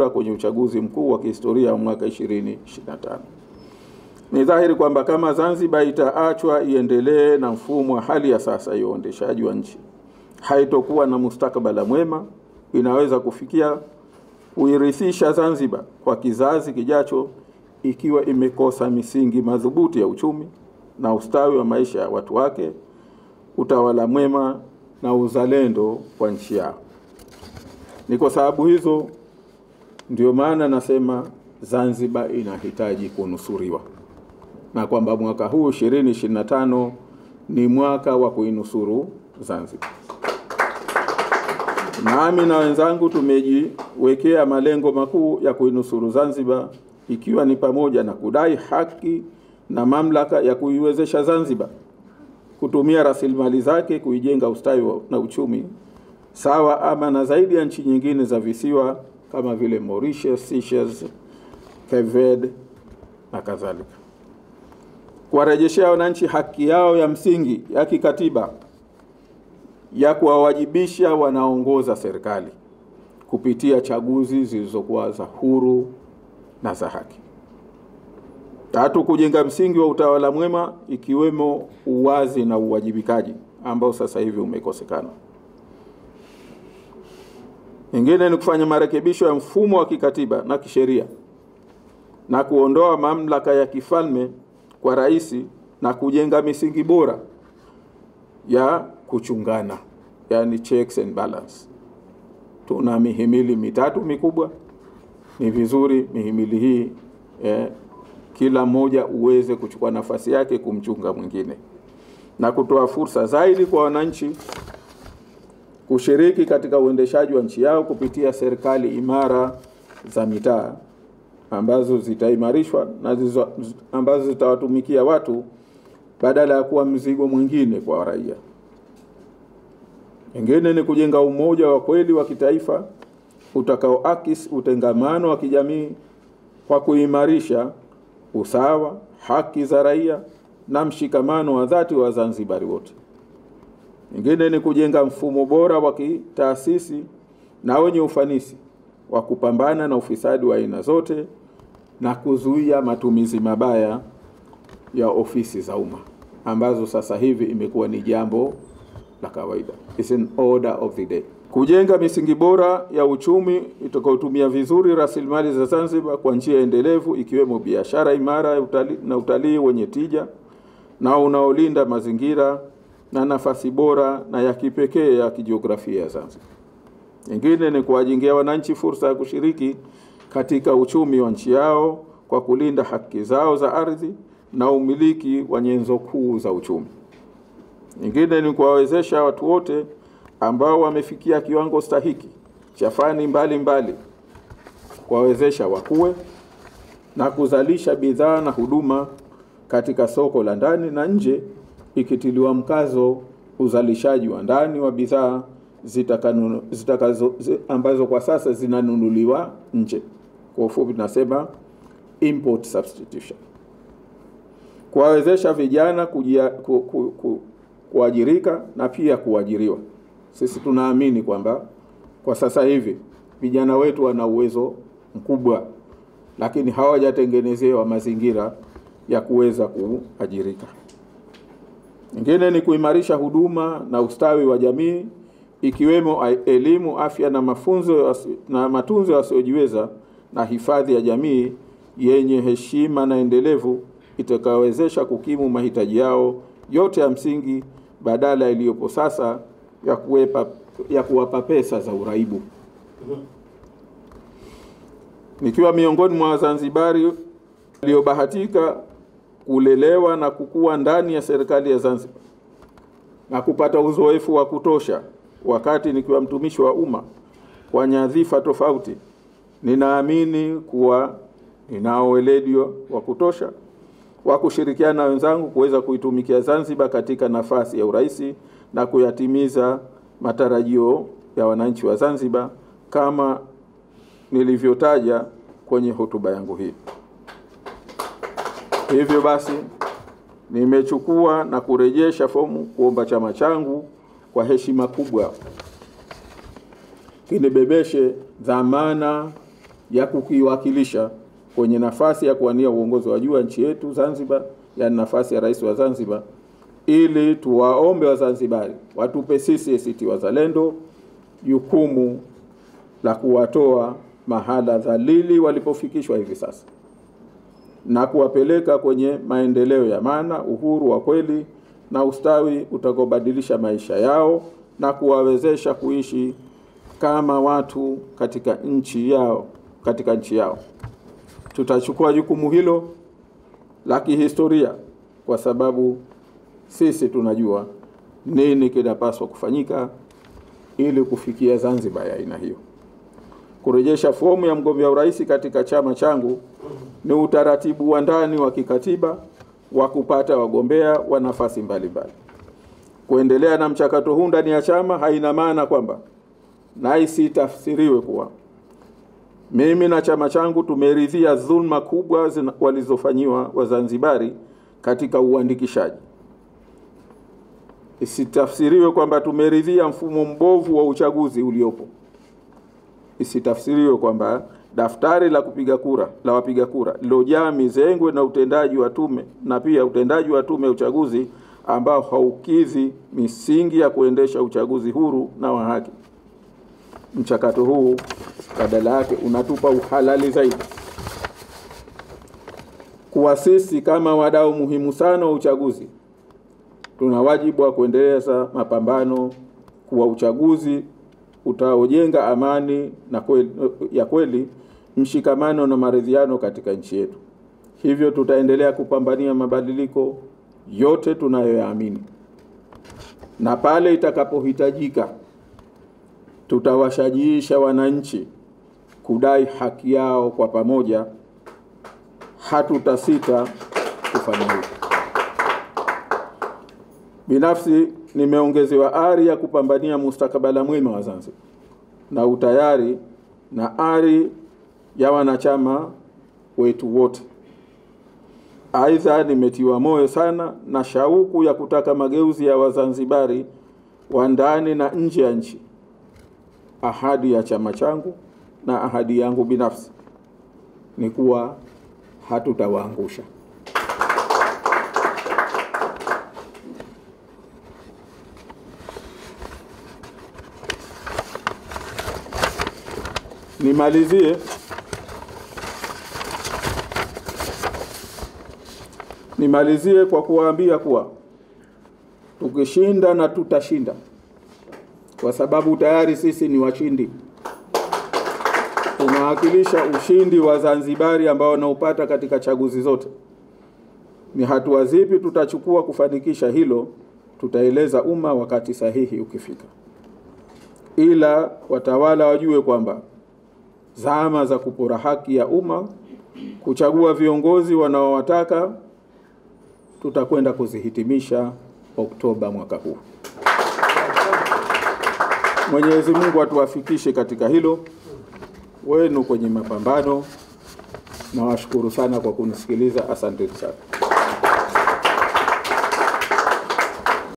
kura kwenye uchaguzi mkuu wa kihistoria wa mwaka 2025. Ni dhahiri kwamba kama Zanzibar itaachwa iendelee na mfumo wa hali ya sasa ya uendeshaji wa nchi, haitokuwa na mustakabali mwema. Inaweza kufikia kuirithisha Zanzibar kwa kizazi kijacho ikiwa imekosa misingi madhubuti ya uchumi na ustawi wa maisha ya watu wake, utawala mwema na uzalendo kwa nchi yao. Ni kwa sababu hizo ndio maana nasema Zanzibar inahitaji kunusuriwa, na kwamba mwaka huu 2025 ni mwaka wa kuinusuru Zanzibar. Nami na wenzangu tumejiwekea malengo makuu ya kuinusuru Zanzibar, ikiwa ni pamoja na kudai haki na mamlaka ya kuiwezesha Zanzibar kutumia rasilimali zake kuijenga ustawi na uchumi sawa ama na zaidi ya nchi nyingine za visiwa kama vile Mauritius, Seychelles, Cape Verde na kadhalika. Kuwarejeshea wananchi haki yao ya msingi ya kikatiba ya kuwawajibisha wanaongoza serikali kupitia chaguzi zilizokuwa za huru na za haki. 3, kujenga msingi wa utawala mwema ikiwemo uwazi na uwajibikaji ambao sasa hivi umekosekana. Nyingine ni kufanya marekebisho ya mfumo wa kikatiba na kisheria na kuondoa mamlaka ya kifalme kwa rais na kujenga misingi bora ya kuchungana, yani checks and balance. Tuna mihimili mitatu mikubwa. Ni vizuri mihimili hii kila mmoja uweze kuchukua nafasi yake kumchunga mwingine, na kutoa fursa zaidi kwa wananchi kushiriki katika uendeshaji wa nchi yao kupitia serikali imara za mitaa ambazo zitaimarishwa na ambazo zitawatumikia watu badala ya kuwa mzigo mwingine kwa raia. Nyingine ni kujenga umoja wa kweli wa kitaifa utakaoakisi utengamano wa kijamii kwa kuimarisha usawa, haki za raia na mshikamano wa dhati wa Zanzibari wote. Nyingine ni kujenga mfumo bora wa kitaasisi na wenye ufanisi wa kupambana na ufisadi wa aina zote na kuzuia matumizi mabaya ya ofisi za umma ambazo sasa hivi imekuwa ni jambo la kawaida. It's an order of the day. Kujenga misingi bora ya uchumi itakayotumia vizuri rasilimali za Zanzibar kwa njia endelevu, ikiwemo biashara imara na utalii wenye tija na unaolinda mazingira na nafasi bora na ya kipekee ya kijiografia ya Zanzibar. Nyingine ni kuwajengea wananchi fursa ya kushiriki katika uchumi wa nchi yao kwa kulinda haki zao za ardhi na umiliki wa nyenzo kuu za uchumi. Nyingine ni kuwawezesha watu wote ambao wamefikia kiwango stahiki cha fani mbalimbali kuwawezesha wakue na kuzalisha bidhaa na huduma katika soko la ndani na nje, ikitiliwa mkazo uzalishaji wa ndani wa bidhaa ambazo kwa sasa zinanunuliwa nje. Kwa ufupi tunasema import substitution. Kuwawezesha vijana kuajirika na pia kuajiriwa. Sisi tunaamini kwamba kwa sasa hivi vijana wetu wana uwezo mkubwa, lakini hawajatengenezewa mazingira ya kuweza kuajirika. Nyingine ni kuimarisha huduma na ustawi wa jamii, ikiwemo elimu, afya na mafunzo na matunzo yasiyojiweza na hifadhi ya jamii yenye heshima na endelevu itakayowezesha kukimu mahitaji yao yote ya msingi badala iliyopo sasa ya kuwapa pesa za uraibu. Nikiwa miongoni mwa Wazanzibari waliobahatika kulelewa na kukua ndani ya serikali ya Zanzibar na kupata uzoefu wa kutosha wakati nikiwa mtumishi wa umma kwa nyadhifa tofauti, ninaamini kuwa ninao weledi wa kutosha wa kushirikiana na wenzangu kuweza kuitumikia Zanzibar katika nafasi ya urais na kuyatimiza matarajio ya wananchi wa Zanzibar kama nilivyotaja kwenye hotuba yangu hii. Hivyo basi nimechukua na kurejesha fomu kuomba chama changu kwa heshima kubwa kinibebeshe dhamana ya kukiwakilisha kwenye nafasi ya kuwania uongozi wa juu wa nchi yetu Zanzibar, yani nafasi ya rais wa Zanzibar, ili tuwaombe Wazanzibari watupe sisi ACT Wazalendo jukumu la kuwatoa mahala dhalili walipofikishwa hivi sasa na kuwapeleka kwenye maendeleo ya maana, uhuru wa kweli na ustawi utakobadilisha maisha yao na kuwawezesha kuishi kama watu katika nchi yao. Tutachukua jukumu hilo la kihistoria kwa sababu sisi tunajua nini kinapaswa kufanyika ili kufikia Zanzibar ya aina hiyo. Kurejesha fomu ya mgombea urais katika chama changu ni utaratibu wa ndani wa kikatiba wa kupata wagombea wa nafasi mbalimbali. Kuendelea na mchakato huu ndani ya chama haina maana kwamba na isitafsiriwe kuwa mimi na chama changu tumeridhia dhulma kubwa walizofanyiwa Wazanzibari katika uandikishaji. Isitafsiriwe kwamba tumeridhia mfumo mbovu wa uchaguzi uliopo. Isitafsiriwe kwamba daftari la wapiga kura lilojaa mizengwe na utendaji wa tume na pia utendaji wa tume ya uchaguzi ambao haukidhi misingi ya kuendesha uchaguzi huru na wa haki. Mchakato huu badala yake unatupa uhalali zaidi kuwa sisi kama wadau muhimu sana wa uchaguzi tuna wajibu wa kuendeleza mapambano kwa uchaguzi utaojenga amani na kweli, mshikamano na maridhiano katika nchi yetu. Hivyo tutaendelea kupambania mabadiliko yote tunayoyaamini, na pale itakapohitajika tutawashajiisha wananchi kudai haki yao kwa pamoja. Hatutasita kufanya hivyo. Binafsi nimeongezewa ari ya kupambania mustakabala mwema wa Zanzibar na utayari na ari ya wanachama wetu wote. Aidha, nimetiwa moyo sana na shauku ya kutaka mageuzi ya Wazanzibari wa ndani na nje ya nchi. Ahadi ya chama changu na ahadi yangu binafsi ni kuwa hatutawaangusha. Nimalizie kwa kuwaambia kuwa tukishinda na tutashinda, kwa sababu tayari sisi ni washindi. Tunawakilisha ushindi wa Zanzibari ambao wanaupata katika chaguzi zote. Ni hatua zipi tutachukua kufanikisha hilo, tutaeleza umma wakati sahihi ukifika. Ila watawala wajue kwamba zama za kupora haki ya umma, kuchagua viongozi wanaowataka, tutakwenda kuzihitimisha Oktoba mwaka huu. Mwenyezi Mungu atuwafikishe katika hilo wenu kwenye mapambano. Nawashukuru sana kwa kunisikiliza. Asante sana.